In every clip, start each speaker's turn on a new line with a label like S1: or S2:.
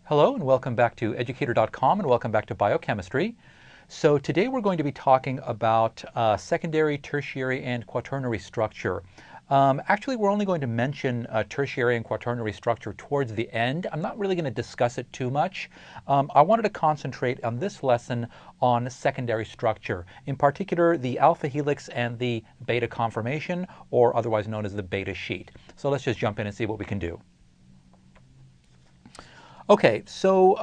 S1: Hello and welcome back to Educator.com and welcome back to Biochemistry. So today we're going to be talking about secondary, tertiary, and quaternary structure. Actually, we're only going to mention tertiary and quaternary structure towards the end. I'm not really going to discuss it too much. I wanted to concentrate on this lesson on secondary structure, in particular the alpha helix and the beta conformation, or otherwise known as the beta sheet. So let's just jump in and see what we can do. Okay, so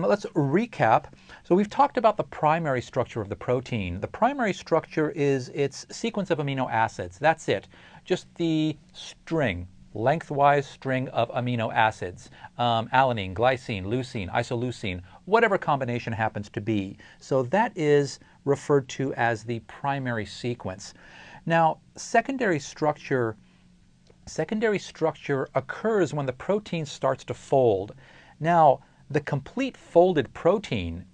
S1: let's recap. So we've talked about the primary structure of the protein. The primary structure is its sequence of amino acids. That's it. Just the string, lengthwise string of amino acids. Alanine, glycine, leucine, isoleucine, whatever combination happens to be. So that is referred to as the primary sequence. Now, secondary structure occurs when the protein starts to fold. Now, the complete folded protein,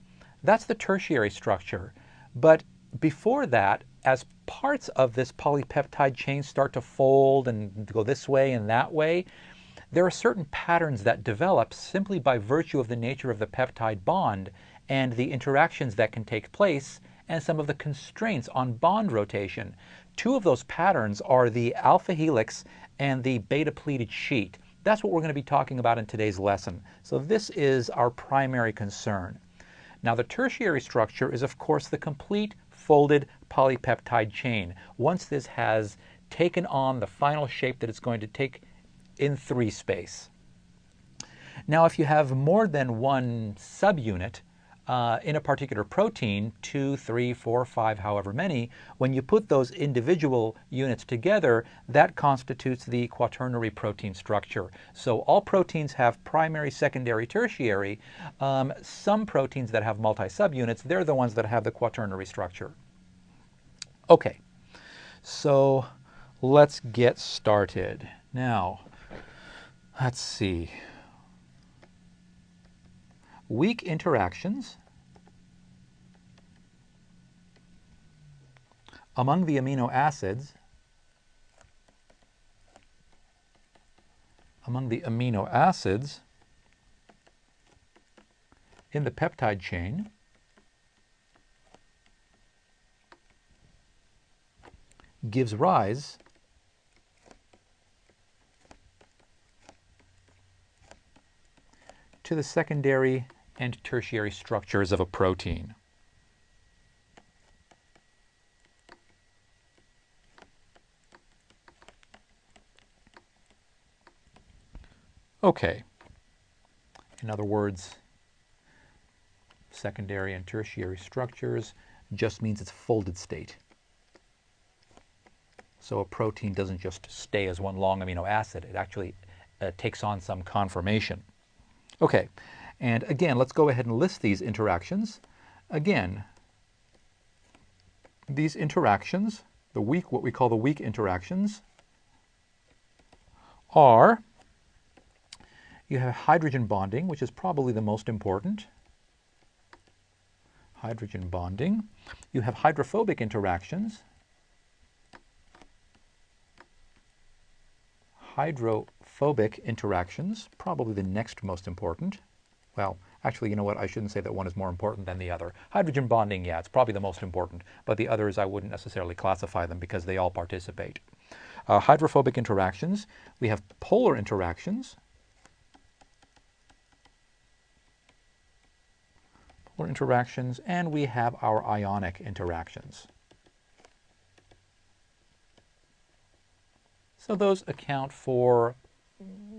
S1: that's the tertiary structure. But before that, as parts of this polypeptide chain start to fold and go this way and that way, there are certain patterns that develop simply by virtue of the nature of the peptide bond and the interactions that can take place and some of the constraints on bond rotation. Two of those patterns are the alpha helix and the beta pleated sheet. That's what we're going to be talking about in today's lesson. So this is our primary concern. Now the tertiary structure is of course the complete folded polypeptide chain. Once this has taken on the final shape that it's going to take in 3 space. Now if you have more than one subunit in a particular protein, 2, 3, 4, 5, however many, when you put those individual units together, that constitutes the quaternary protein structure. So all proteins have primary, secondary, tertiary. Some proteins that have multi-subunits, they're the ones that have the quaternary structure. Okay, so let's get started. Now, let's see. Weak interactions among the amino acids in the peptide chain gives rise to the secondary and tertiary structures of a protein. Okay. In other words, secondary and tertiary structures just means it's folded state. So a protein doesn't just stay as one long amino acid. It actually takes on some conformation. Okay. And again, let's go ahead and list these interactions. Again, these interactions, what we call the weak interactions, are, you have hydrogen bonding, which is probably the most important. Hydrogen bonding. You have hydrophobic interactions. Hydrophobic interactions, probably the next most important. Well, actually, you know what? I shouldn't say that one is more important than the other. Hydrogen bonding, yeah, it's probably the most important. But the others, I wouldn't necessarily classify them because they all participate. Hydrophobic interactions. We have polar interactions. Polar interactions. And we have our ionic interactions. So those account for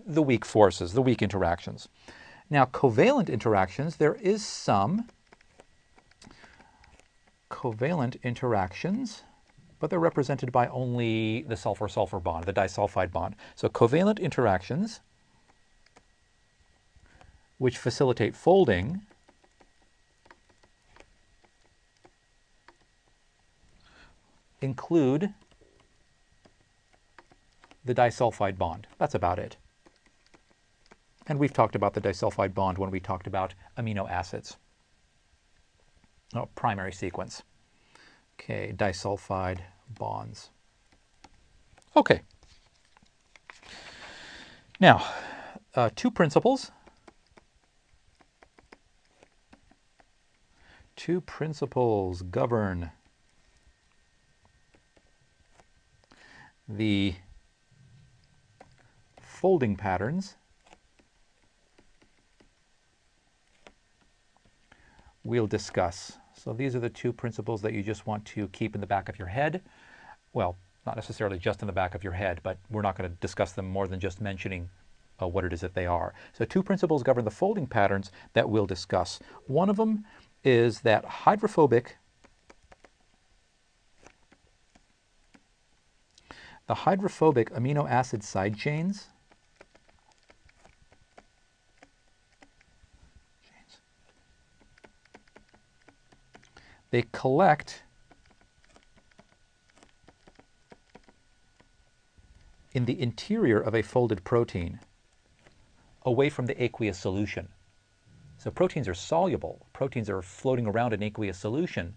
S1: the weak forces, the weak interactions. Now, covalent interactions, there is some covalent interactions, but they're represented by only the sulfur-sulfur bond, the disulfide bond. So covalent interactions, which facilitate folding, include the disulfide bond. That's about it. And we've talked about the disulfide bond when we talked about amino acids. Oh, primary sequence. Okay, disulfide bonds. Okay. Now, two principles Two principles govern the folding patterns we'll discuss. So these are the two principles that you just want to keep in the back of your head. Well, not necessarily just in the back of your head, but we're not going to discuss them more than just mentioning what it is that they are. So two principles govern the folding patterns that we'll discuss. One of them is that the hydrophobic amino acid side chains they collect in the interior of a folded protein away from the aqueous solution. So proteins are soluble. Proteins are floating around in aqueous solution.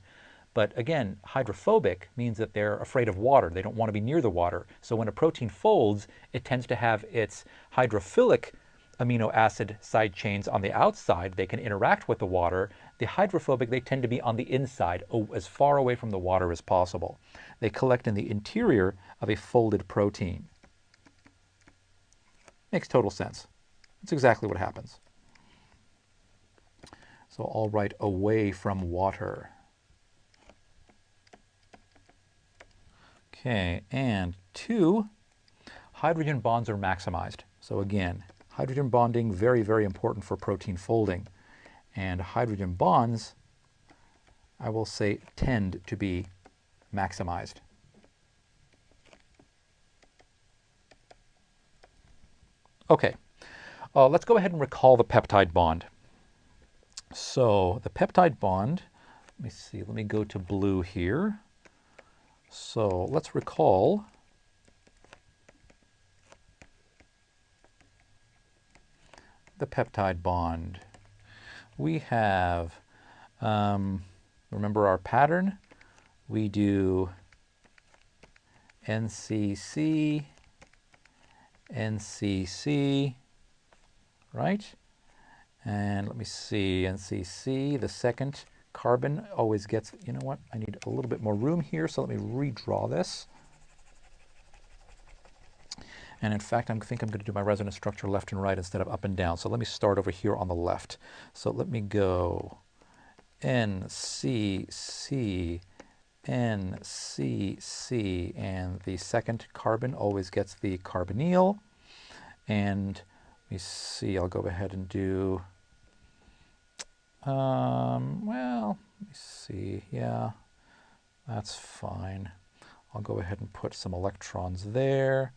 S1: But again, hydrophobic means that they're afraid of water. They don't want to be near the water. So when a protein folds, it tends to have its hydrophilic amino acid side chains on the outside. They can interact with the water. The hydrophobic, they tend to be on the inside, as far away from the water as possible. They collect in the interior of a folded protein. Makes total sense. That's exactly what happens. So I'll write away from water. Okay, and 2, hydrogen bonds are maximized. So again, hydrogen bonding, very, very important for protein folding. And hydrogen bonds, I will say, tend to be maximized. Okay, let's go ahead and recall the peptide bond. So the peptide bond, let me see, let me go to blue here. So let's recall the peptide bond. We have, remember our pattern, we do NCC, NCC, right? And let me see, NCC, the second carbon always gets, you know what, I need a little bit more room here, so let me redraw this. And in fact, I think I'm going to do my resonance structure left and right instead of up and down. So let me start over here on the left. So let me go NCC, NCC, and the second carbon always gets the carbonyl. And let me see, I'll go ahead and do, well, let me see, yeah, that's fine. I'll go ahead and put some electrons there.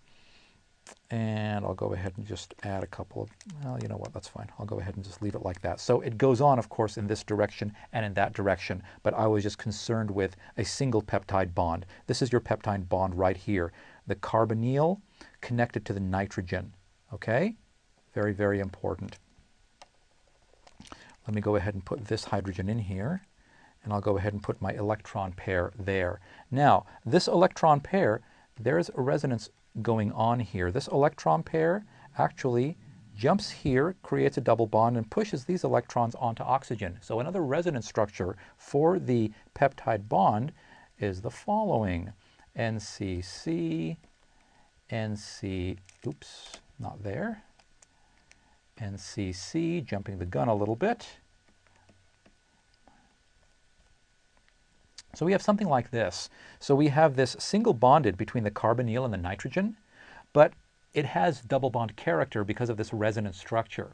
S1: And I'll go ahead and just add a couple of, well, you know what, that's fine. I'll go ahead and just leave it like that. So it goes on, of course, in this direction and in that direction, but I was just concerned with a single peptide bond. This is your peptide bond right here. The carbonyl connected to the nitrogen, okay? Very, very important. Let me go ahead and put this hydrogen in here, and I'll go ahead and put my electron pair there. Now, this electron pair, there's a resonance going on here. This electron pair actually jumps here, creates a double bond, and pushes these electrons onto oxygen. So another resonance structure for the peptide bond is the following. NCC, NC, oops, not there. NCC, jumping the gun a little bit. So we have something like this. So we have this single bonded between the carbonyl and the nitrogen, but it has double bond character because of this resonance structure.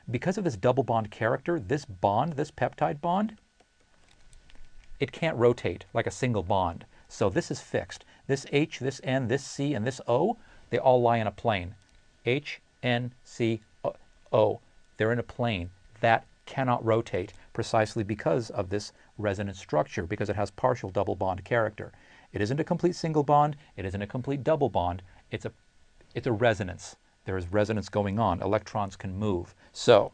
S1: Because of this double bond character, this bond, this peptide bond, it can't rotate like a single bond. So this is fixed. This H, this N, this C, and this O, they all lie in a plane. H, N, C, O. They're in a plane. That cannot rotate precisely because of this resonance structure, because it has partial double bond character. It isn't a complete single bond. It isn't a complete double bond. It's a resonance. There is resonance going on. Electrons can move. So